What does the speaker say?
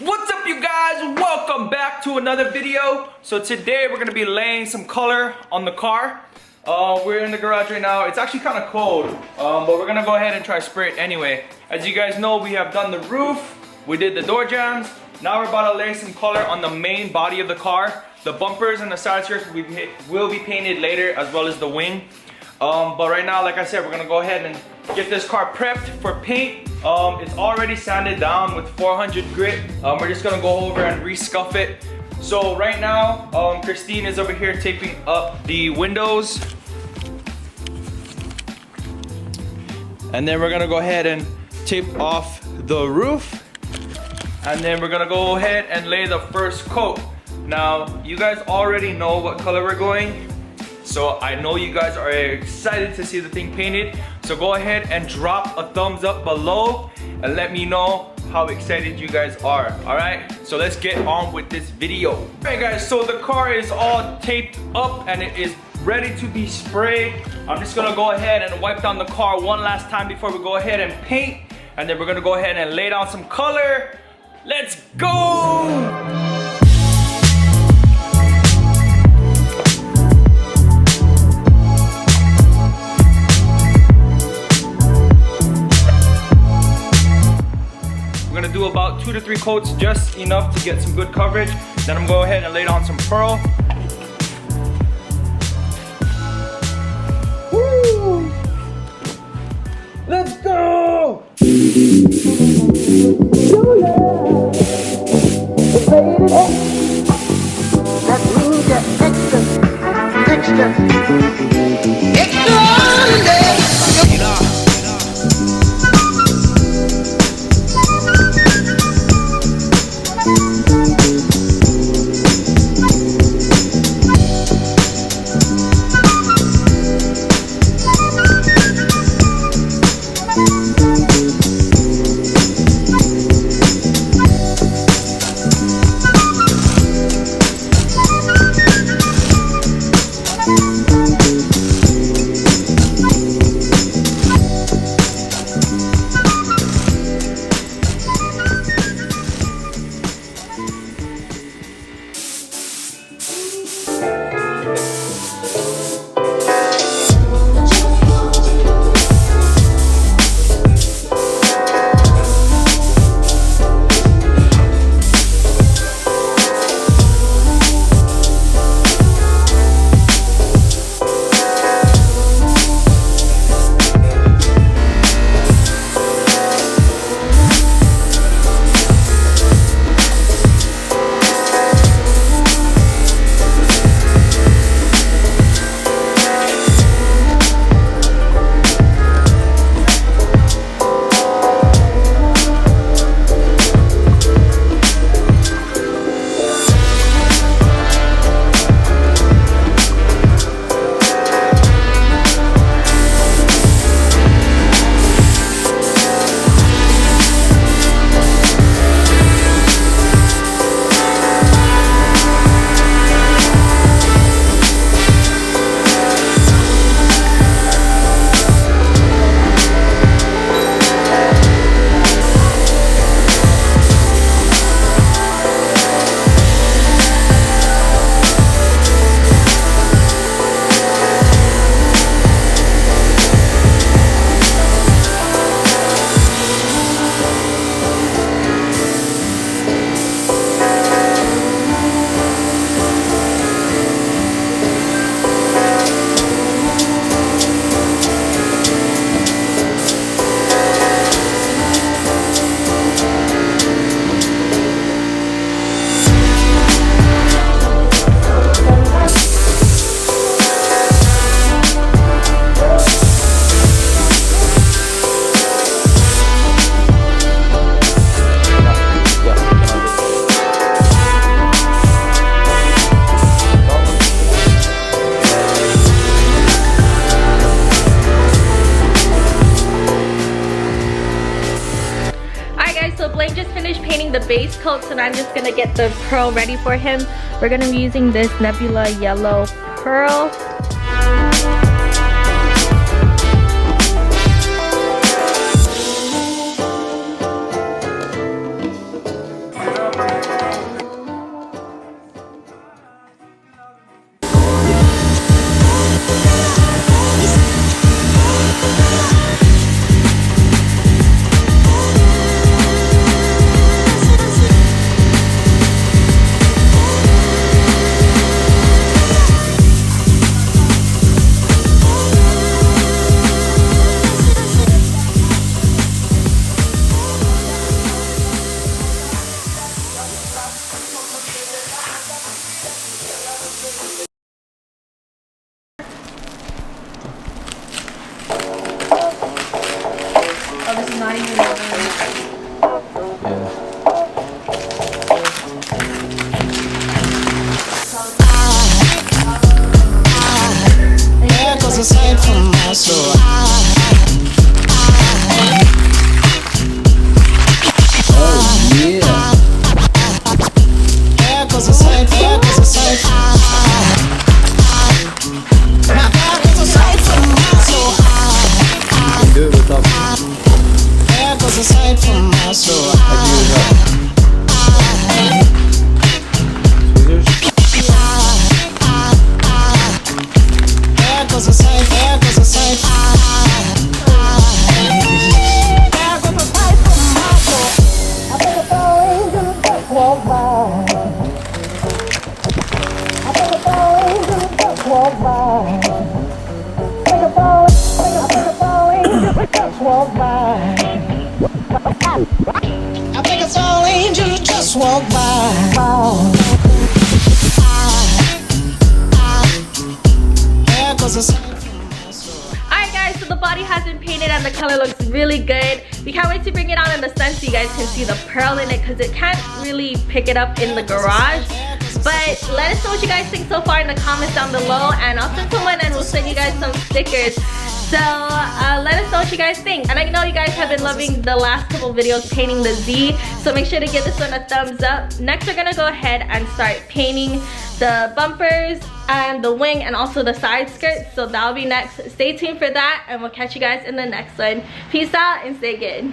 What's up, you guys? Welcome back to another video. So today we're gonna be laying some color on the car. We're in the garage right now. It's actually kind of cold, but we're gonna go ahead and try spray it anyway. As you guys know, we have done the roof, we did the door jambs. Now we're about to lay some color on the main body of the car. The bumpers and the side skirts will be painted later, as well as the wing. But right now, like I said, we're gonna go ahead and get this car prepped for paint. It's already sanded down with 400 grit. We're just gonna go over and re-scuff it. So right now, Christine is over here taping up the windows. And then we're gonna go ahead and tape off the roof. And then we're gonna go ahead and lay the first coat. Now, you guys already know what color we're going. So I know you guys are excited to see the thing painted. So go ahead and drop a thumbs up below and let me know how excited you guys are. All right, so let's get on with this video. All right guys, so the car is all taped up and it is ready to be sprayed. I'm just gonna go ahead and wipe down the car one last time before we go ahead and paint. And then we're gonna go ahead and lay down some color. Let's go! We're gonna do about 2 to 3 coats, just enough to get some good coverage. Then I'm gonna go ahead and lay down some pearl. Woo! Let's go! That means you're extraordinary. The base coat, so now I'm just gonna get the pearl ready for him. We're gonna be using this Nebula yellow pearl. I think it's all angels just walk by. Yeah, 'cause it's Alright guys, so the body has been painted and the color looks really good. We can't wait to bring it out in the sun so you guys can see the pearl in it, because it can't really pick it up in the garage. But let us know what you guys think so far in the comments down below, and I'll send someone and we'll send you guys some stickers. So let us know what you guys think. And I know you guys have been loving the last couple videos painting the Z, so make sure to give this one a thumbs up. Next we're gonna go ahead and start painting the bumpers and the wing and also the side skirts, so that'll be next. Stay tuned for that and we'll catch you guys in the next one. Peace out and stay good.